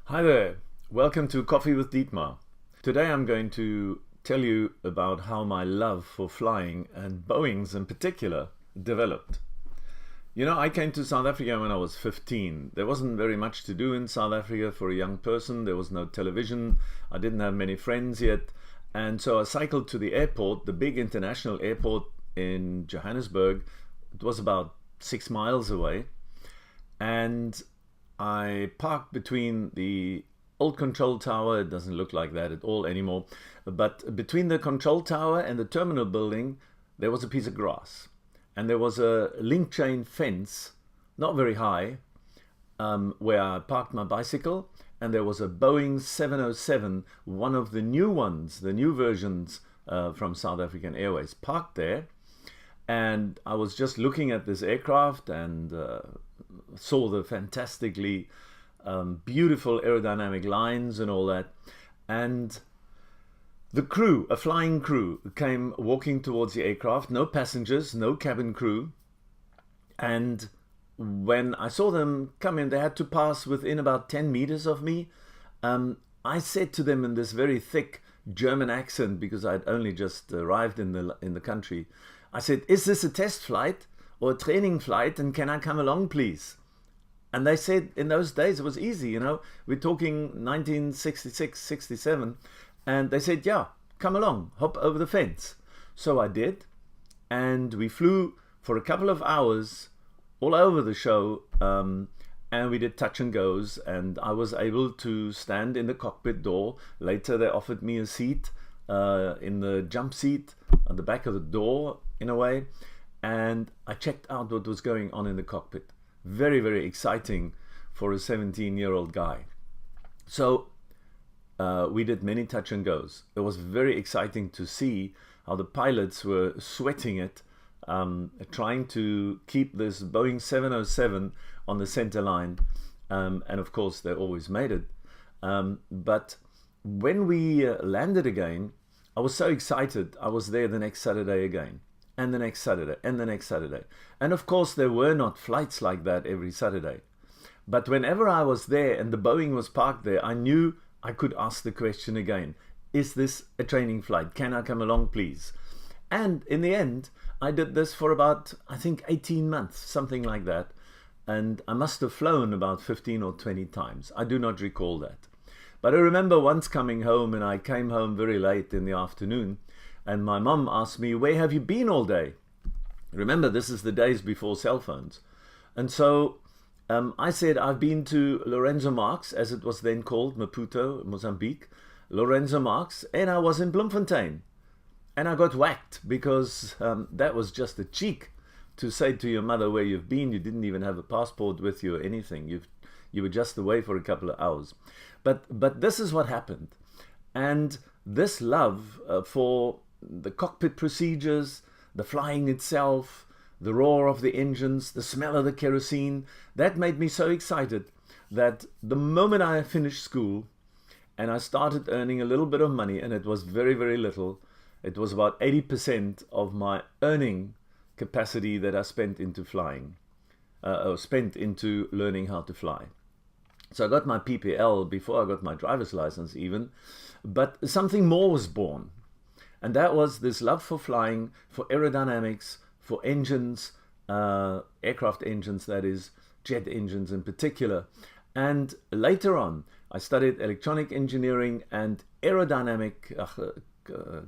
Hi there, welcome to Coffee with Dietmar. Today I'm going to tell you about how my love for flying and Boeings in particular developed. You know, I came to South Africa when I was 15. There wasn't very much to do in South Africa for a young person. There was no television. I didn't have many friends yet. And so I cycled to the airport, the big international airport in Johannesburg. It was about 6 miles away. And I parked between the old control tower. It doesn't look like that at all anymore. But between the control tower and the terminal building, there was a piece of grass. And there was a link chain fence, not very high, where I parked my bicycle. And there was a Boeing 707, one of the new ones, the new versions from South African Airways, parked there. And I was just looking at this aircraft and saw the fantastically beautiful aerodynamic lines and all that. And the crew, a flying crew, came walking towards the aircraft, no passengers, no cabin crew. And when I saw them come in, they had to pass within about 10 meters of me. I said to them in this very thick German accent, because I'd only just arrived in the country, I said, "Is this a test flight or a training flight, and can I come along, please?" And they said, in those days it was easy, you know, we're talking 1966, 67, and they said, "Yeah, come along, hop over the fence." So I did, and we flew for a couple of hours all over the show, and we did touch and goes, and I was able to stand in the cockpit door. Later they offered me a seat in the jump seat at the back of the door, in a way, and I checked out what was going on in the cockpit. Very, very exciting for a 17-year-old guy. So we did many touch and goes. It was very exciting to see how the pilots were sweating it, trying to keep this Boeing 707 on the center line, and of course they always made it. But when we landed again, I was so excited. I was there the next Saturday again, and the next Saturday, and the next Saturday. And of course there were not flights like that every Saturday. But whenever I was there and the Boeing was parked there, I knew I could ask the question again. Is this a training flight? Can I come along, please? And in the end, I did this for about, I think, 18 months, something like that. And I must have flown about 15 or 20 times. I do not recall that. But I remember once coming home, and I came home very late in the afternoon, and my mum asked me, "Where have you been all day?" Remember, this is the days before cell phones. And so I said, "I've been to Lorenzo Marx," as it was then called, Maputo, Mozambique, Lorenzo Marx, and I was in Bloemfontein. And I got whacked because that was just a cheek to say to your mother where you've been. You didn't even have a passport with you or anything. You were just away for a couple of hours. But this is what happened. And this love for the cockpit procedures, the flying itself, the roar of the engines, the smell of the kerosene, that made me so excited that the moment I finished school and I started earning a little bit of money, and it was very, very little, it was about 80% of my earning capacity that I spent into flying, or spent into learning how to fly. So I got my PPL before I got my driver's license even, but something more was born. And that was this love for flying, for aerodynamics, for engines, aircraft engines, that is, jet engines in particular. And later on, I studied electronic engineering and aerodynamic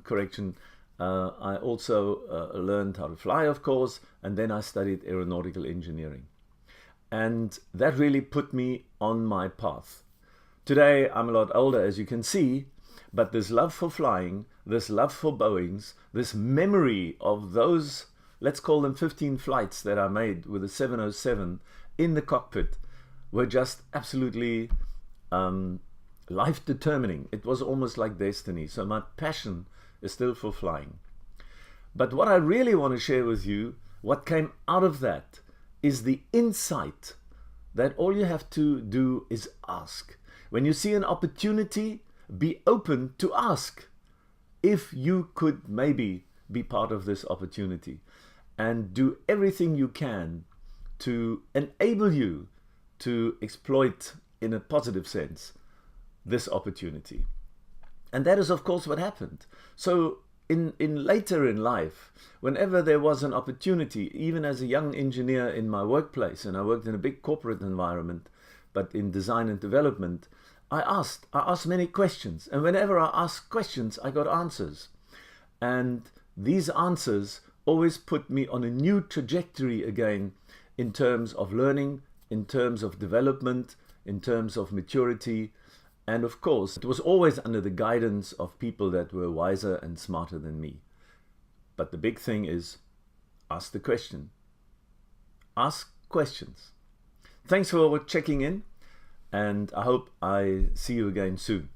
correction. I also learned how to fly, of course, and then I studied aeronautical engineering. And that really put me on my path. Today, I'm a lot older, as you can see, but this love for flying, this love for Boeings, this memory of those, let's call them 15 flights that I made with the 707 in the cockpit, were just absolutely life-determining. It was almost like destiny. So my passion is still for flying. But what I really want to share with you, what came out of that, is the insight that all you have to do is ask. When you see an opportunity, be open to ask if you could maybe be part of this opportunity, and do everything you can to enable you to exploit, in a positive sense, this opportunity. And that is, of course, what happened. So in later in life, whenever there was an opportunity, even as a young engineer in my workplace, and I worked in a big corporate environment, but in design and development, I asked many questions. And whenever I asked questions, I got answers. And these answers always put me on a new trajectory again in terms of learning, in terms of development, in terms of maturity. And of course, it was always under the guidance of people that were wiser and smarter than me. But the big thing is, ask the question. Ask questions. Thanks for checking in, and I hope I see you again soon.